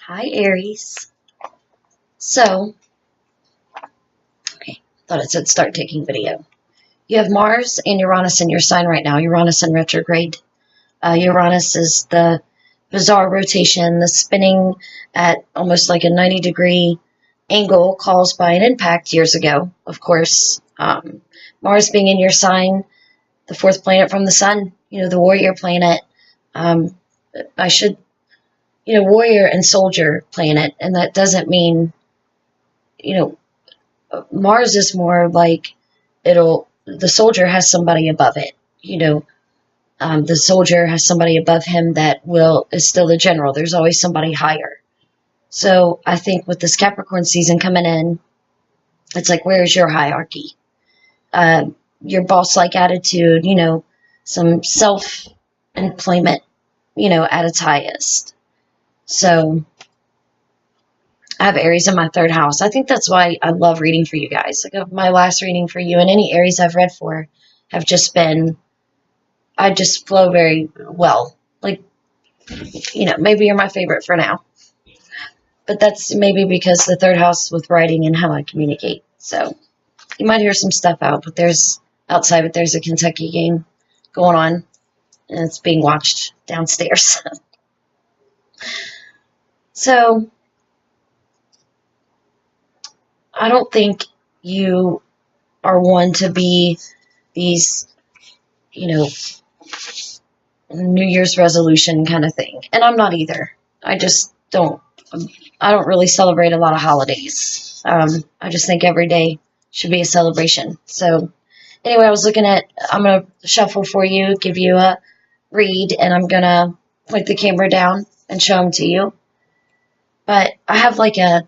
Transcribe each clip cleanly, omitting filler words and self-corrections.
Hi, Aries. So, okay, thought it said start taking video. You have Mars and Uranus in your sign right now. Uranus in retrograde. Uranus is the bizarre rotation, the spinning at almost like a 90-degree angle caused by an impact years ago, of course. Mars being in your sign, the fourth planet from the sun, the warrior planet. Um, I should, warrior and soldier planet, and that doesn't mean, you know, Mars is more like the soldier has somebody above it, the soldier has somebody above him that is still the general. There's always somebody higher. So I think with this Capricorn season coming in, it's like, where's your hierarchy? Your boss-like attitude, some self-employment, at its highest. So I have Aries in my third house. I think that's why I love reading for you guys. Like my last reading for you and any Aries I've read for have just been, I just flow very well. Like, maybe you're my favorite for now. But that's maybe because the third house with writing and how I communicate. So you might hear some stuff out, but there's a Kentucky game going on, and it's being watched downstairs. So I don't think you are one to be these, New Year's resolution kind of thing. And I'm not either. I don't really celebrate a lot of holidays. I just think every day should be a celebration. So anyway, I'm going to shuffle for you, give you a read, and I'm going to point the camera down and show them to you. But I have like a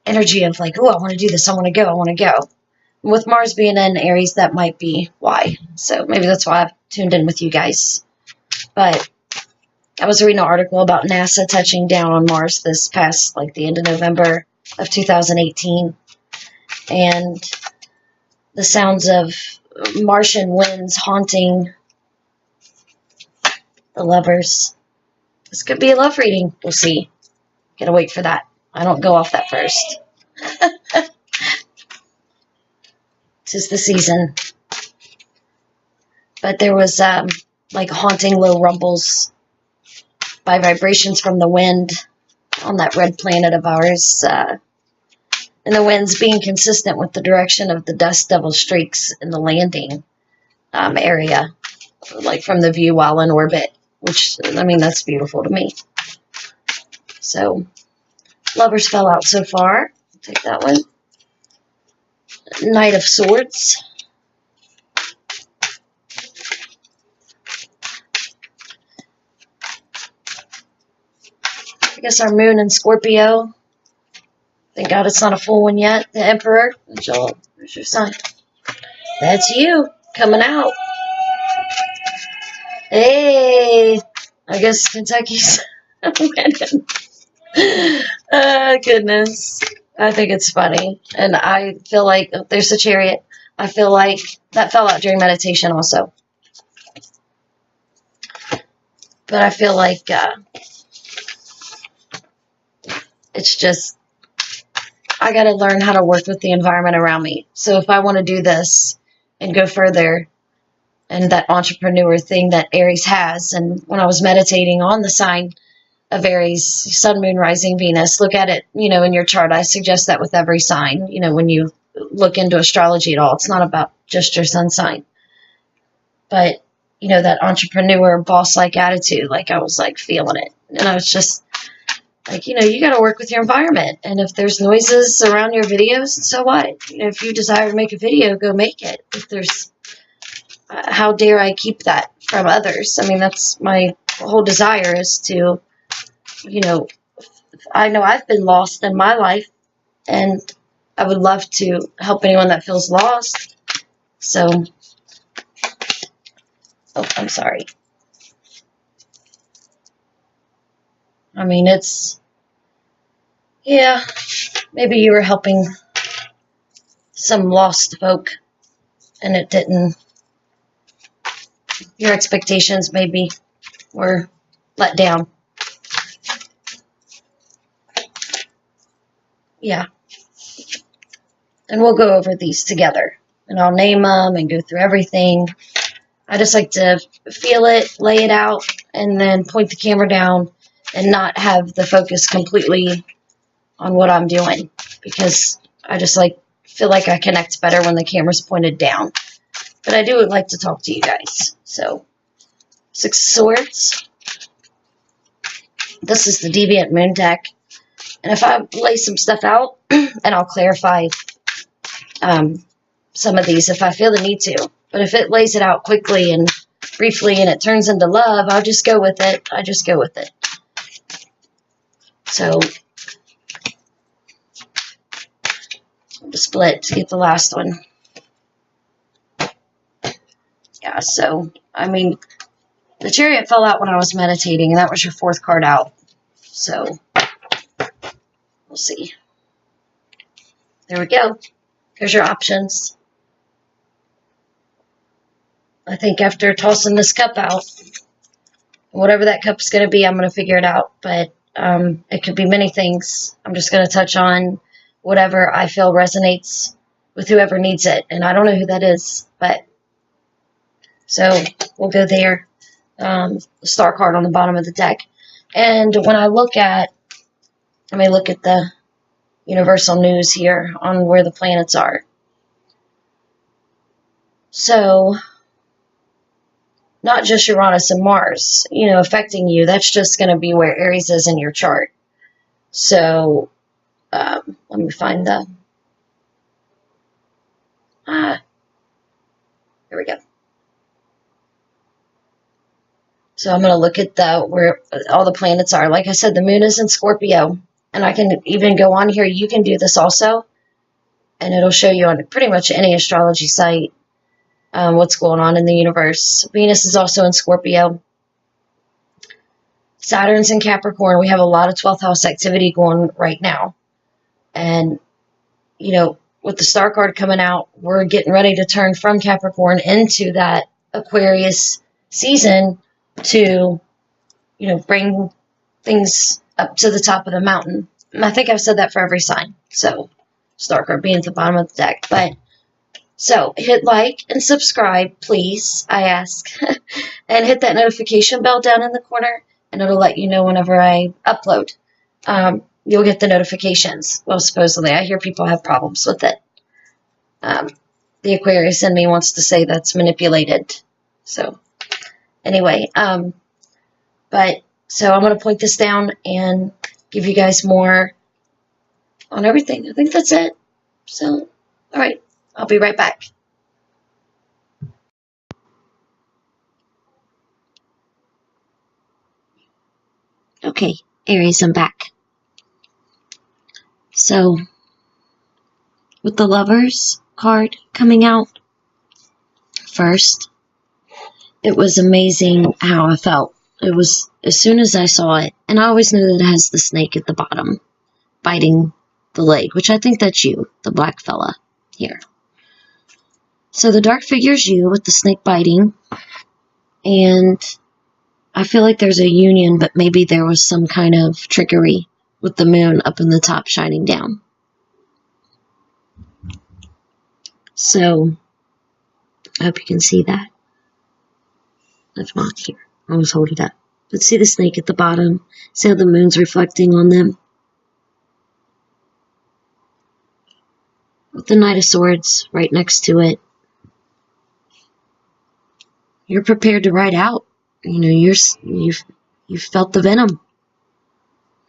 energy of like, oh, I want to do this. I want to go. With Mars being in Aries, that might be why. So maybe that's why I've tuned in with you guys. But I was reading an article about NASA touching down on Mars this past, like the end of November of 2018. And the sounds of Martian winds haunting the lovers. This could be a love reading. We'll see. Gotta wait for that. I don't go off that first. 'Tis the season. But there was like haunting low rumbles by vibrations from the wind on that red planet of ours. And the winds being consistent with the direction of the dust devil streaks in the landing area, like from the view while in orbit, which, that's beautiful to me. So, lovers fell out so far. I'll take that one. Knight of Swords. I guess our moon in Scorpio. Thank God it's not a full one yet. The Emperor. There's your sign. That's you coming out. Hey, I guess Kentucky's winning. Goodness. I think it's funny. And I feel like there's a Chariot. I feel like that fell out during meditation also. But I feel like it's just, I got to learn how to work with the environment around me. So if I want to do this and go further, and that entrepreneur thing that Aries has, and when I was meditating on the sign of Aries, Sun, Moon, Rising, Venus, look at it, in your chart. I suggest that with every sign, when you look into astrology at all. It's not about just your sun sign. But, that entrepreneur, boss-like attitude, like I was like feeling it. And I was just like, you got to work with your environment. And if there's noises around your videos, so what? If you desire to make a video, go make it. If there's, how dare I keep that from others? That's my whole desire is to, I know I've been lost in my life, and I would love to help anyone that feels lost. So, oh, I'm sorry. Yeah, maybe you were helping some lost folk, and it didn't, your expectations maybe were let down. yeah. And we'll go over these together. And I'll name them and go through everything. I just like to feel it, lay it out, and then point the camera down and not have the focus completely on what I'm doing. Because I just feel like I connect better when the camera's pointed down. But I do like to talk to you guys. So, Six of Swords. This is the Deviant Moon deck. And if I lay some stuff out, and I'll clarify some of these if I feel the need to. But if it lays it out quickly and briefly and it turns into love, I'll just go with it. I just go with it. So, I'll just split to get the last one. Yeah, so, I mean, the Chariot fell out when I was meditating, and that was your fourth card out. So, we'll see. There we go. There's your options. I think after tossing this cup out, whatever that cup's going to be, I'm going to figure it out. But it could be many things. I'm just going to touch on whatever I feel resonates with whoever needs it. And I don't know who that is, but so we'll go there. The star card on the bottom of the deck. And when I look at, let me look at the universal news here on where the planets are. So, not just Uranus and Mars, affecting you. That's just going to be where Aries is in your chart. So, let me find the, here we go. So I'm going to look at where all the planets are. Like I said, the moon is in Scorpio. And I can even go on here. You can do this also. And it'll show you on pretty much any astrology site what's going on in the universe. Venus is also in Scorpio. Saturn's in Capricorn. We have a lot of 12th house activity going right now. And, with the star card coming out, we're getting ready to turn from Capricorn into that Aquarius season to, bring things up to the top of the mountain. And I think I've said that for every sign. So, star card being at the bottom of the deck. But, so, hit like and subscribe, please, I ask. And hit that notification bell down in the corner, and it'll let you know whenever I upload. You'll get the notifications. Well, supposedly. I hear people have problems with it. The Aquarius in me wants to say that's manipulated. So, anyway, so I'm going to point this down and give you guys more on everything. I think that's it. So, all right. I'll be right back. Okay, Aries, I'm back. So, with the Lovers card coming out first, it was amazing how I felt. It was, as soon as I saw it, and I always knew that it has the snake at the bottom, biting the leg, which I think that's you, the black fella here. So the dark figure's you with the snake biting, and I feel like there's a union, but maybe there was some kind of trickery with the moon up in the top shining down. So, I hope you can see that. That's not here. I'll just hold it up. But see the snake at the bottom? See how the moon's reflecting on them? With the Knight of Swords right next to it. You're prepared to ride out. You've felt the venom.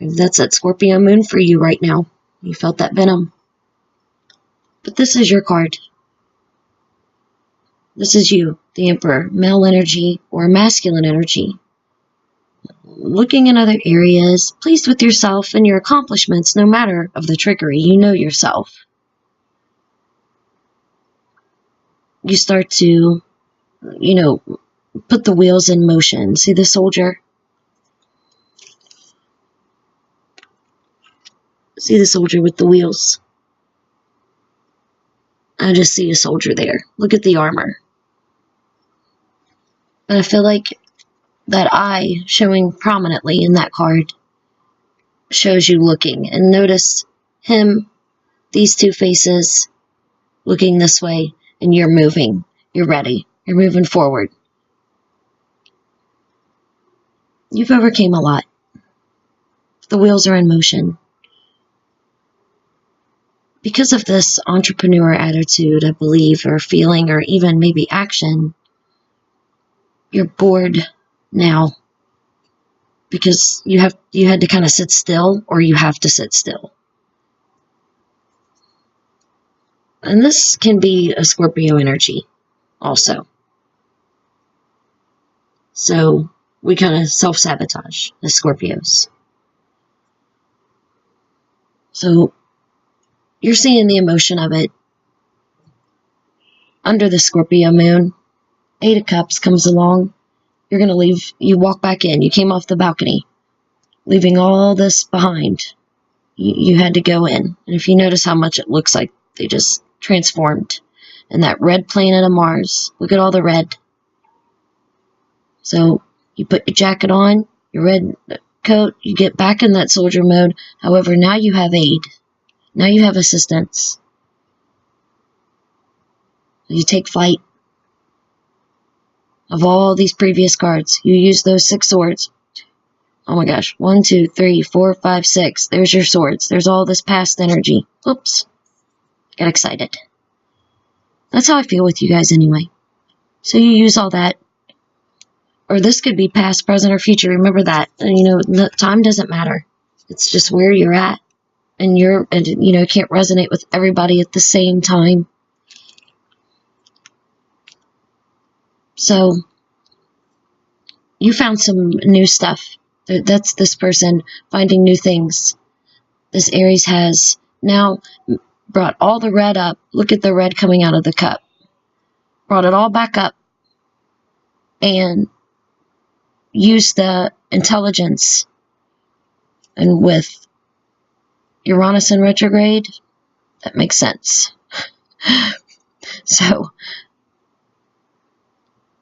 That's that Scorpio moon for you right now. You felt that venom. But this is your card. This is you, the Emperor, male energy or masculine energy. Looking in other areas, pleased with yourself and your accomplishments, no matter of the trickery. You know yourself. You start to, put the wheels in motion. See the soldier? See the soldier with the wheels? I just see a soldier there. Look at the armor. And I feel like that eye showing prominently in that card shows you looking. And notice him, these two faces, looking this way, and you're moving. You're ready. You're moving forward. You've overcame a lot. The wheels are in motion. Because of this entrepreneur attitude, I believe, or feeling, or even maybe action, you're bored now. Because you had to kind of sit still, or you have to sit still. And this can be a Scorpio energy also. So we kind of self-sabotage as Scorpios. So you're seeing the emotion of it. Under the Scorpio moon, 8 of Cups comes along. You're going to leave. You walk back in. You came off the balcony, leaving all this behind. You had to go in. And if you notice how much it looks like they just transformed. And that red planet of Mars. Look at all the red. So you put your jacket on, your red coat, you get back in that soldier mode. However, now you have aid. Now you have assistance. You take flight. Of all these previous cards, you use those 6 swords. Oh my gosh. 1, 2, 3, 4, 5, 6. There's your swords. There's all this past energy. Oops. Got excited. That's how I feel with you guys anyway. So you use all that. Or this could be past, present, or future. Remember that. Time doesn't matter. It's just where you're at. And can't resonate with everybody at the same time. So, you found some new stuff. That's this person finding new things. This Aries has now brought all the red up. Look at the red coming out of the cup. Brought it all back up. And used the intelligence. And with Uranus in retrograde, that makes sense. So,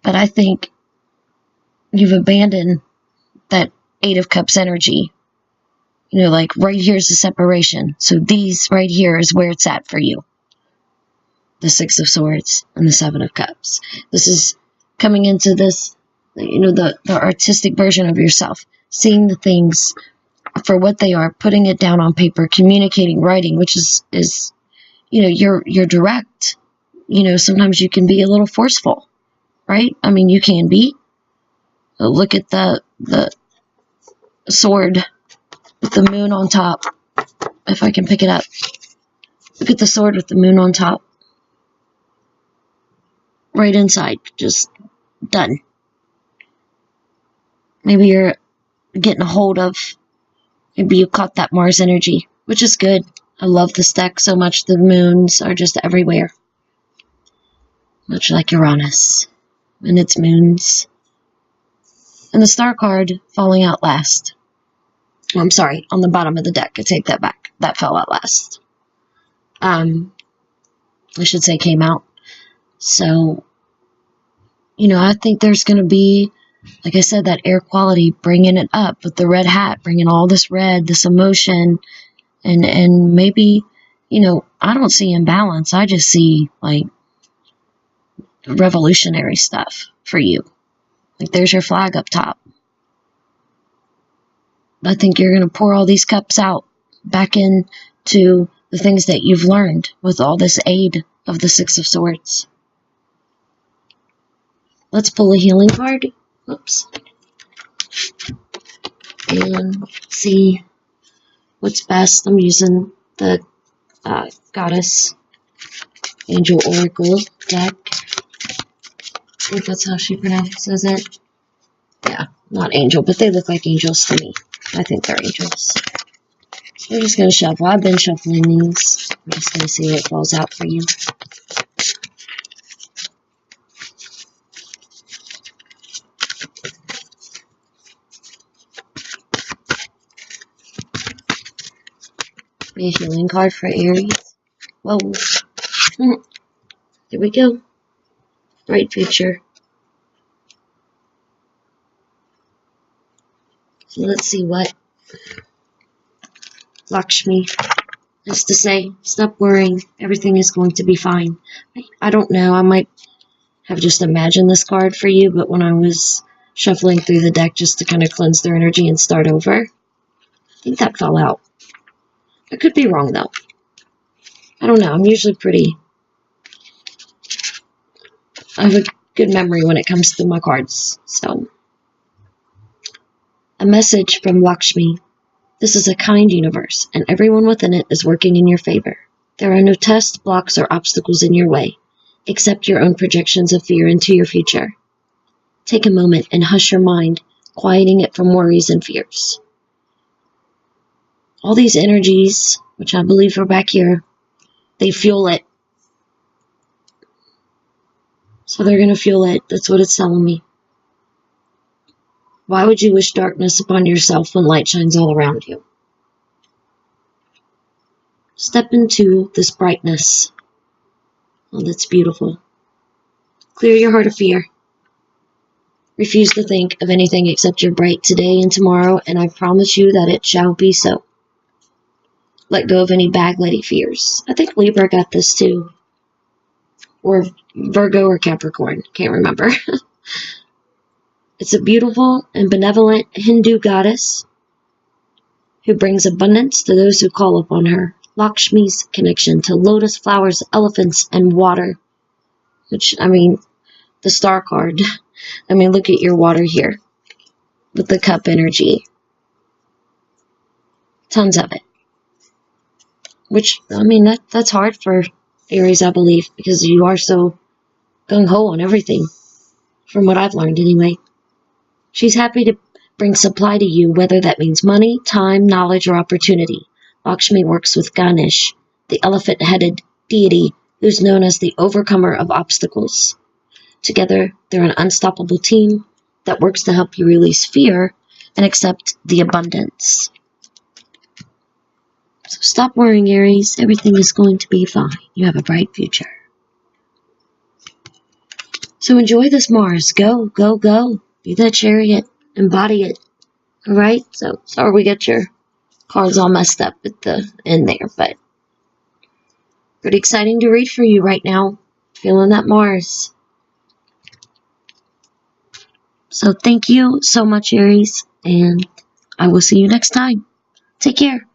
but I think you've abandoned that 8 of Cups energy. Like right here's the separation. So these right here is where it's at for you. The 6 of Swords and the 7 of Cups. This is coming into this, the artistic version of yourself. Seeing the things for what they are, putting it down on paper, communicating, writing, which is you're direct. Sometimes you can be a little forceful, right? I mean, you can be. Look at the sword with the moon on top. If I can pick it up. Look at the sword with the moon on top. Right inside. Just done. Maybe you're getting a hold of, maybe you caught that Mars energy, which is good. I love this deck so much. The moons are just everywhere. Much like Uranus and its moons. And the star card falling out last. Oh, I'm sorry, on the bottom of the deck. I take that back. That fell out last. I should say came out. So, I think there's going to be, like I said, that air quality, bringing it up with the red hat, bringing all this red, this emotion, and maybe, I don't see imbalance. I just see, like, revolutionary stuff for you. Like, there's your flag up top. I think you're going to pour all these cups out back into the things that you've learned with all this aid of the 6 of Swords. Let's pull a healing card. Oops. And see what's best. I'm using the Goddess Angel Oracle deck. I think that's how she pronounces it. Yeah, not angel, but they look like angels to me. I think they're angels. So we're just going to shuffle. I've been shuffling these. I'm just going to see what falls out for you. Be a healing card for Aries. Whoa. There we go. Bright future. So let's see what Lakshmi Just to say, stop worrying. Everything is going to be fine. I don't know. I might have just imagined this card for you, but when I was shuffling through the deck just to kind of cleanse their energy and start over, I think that fell out. I could be wrong, though. I don't know. I'm usually I have a good memory when it comes to my cards. So, a message from Lakshmi. This is a kind universe, and everyone within it is working in your favor. There are no tests, blocks, or obstacles in your way. Accept your own projections of fear into your future. Take a moment and hush your mind, quieting it from worries and fears. All these energies, which I believe are back here, they fuel it. So they're going to fuel it. That's what it's telling me. Why would you wish darkness upon yourself when light shines all around you? Step into this brightness. Oh, that's beautiful. Clear your heart of fear. Refuse to think of anything except your bright today and tomorrow, and I promise you that it shall be so. Let go of any bag lady fears. I think Libra got this too. Or Virgo or Capricorn. Can't remember. It's a beautiful and benevolent Hindu goddess who brings abundance to those who call upon her. Lakshmi's connection to lotus flowers, elephants, and water. Which, I mean, the star card. I mean, look at your water here. With the cup energy. Tons of it. Which, I mean, that's hard for Aries, I believe. Because you are so gung-ho on everything. From what I've learned, anyway. She's happy to bring supply to you, whether that means money, time, knowledge, or opportunity. Lakshmi works with Ganesh, the elephant-headed deity who's known as the overcomer of obstacles. Together, they're an unstoppable team that works to help you release fear and accept the abundance. So stop worrying, Aries. Everything is going to be fine. You have a bright future. So enjoy this Mars. Go, go, go. Be that chariot. Embody it. Alright? So, sorry we got your cards all messed up at the end there, but pretty exciting to read for you right now. Feeling that Mars. So thank you so much, Aries, and I will see you next time. Take care.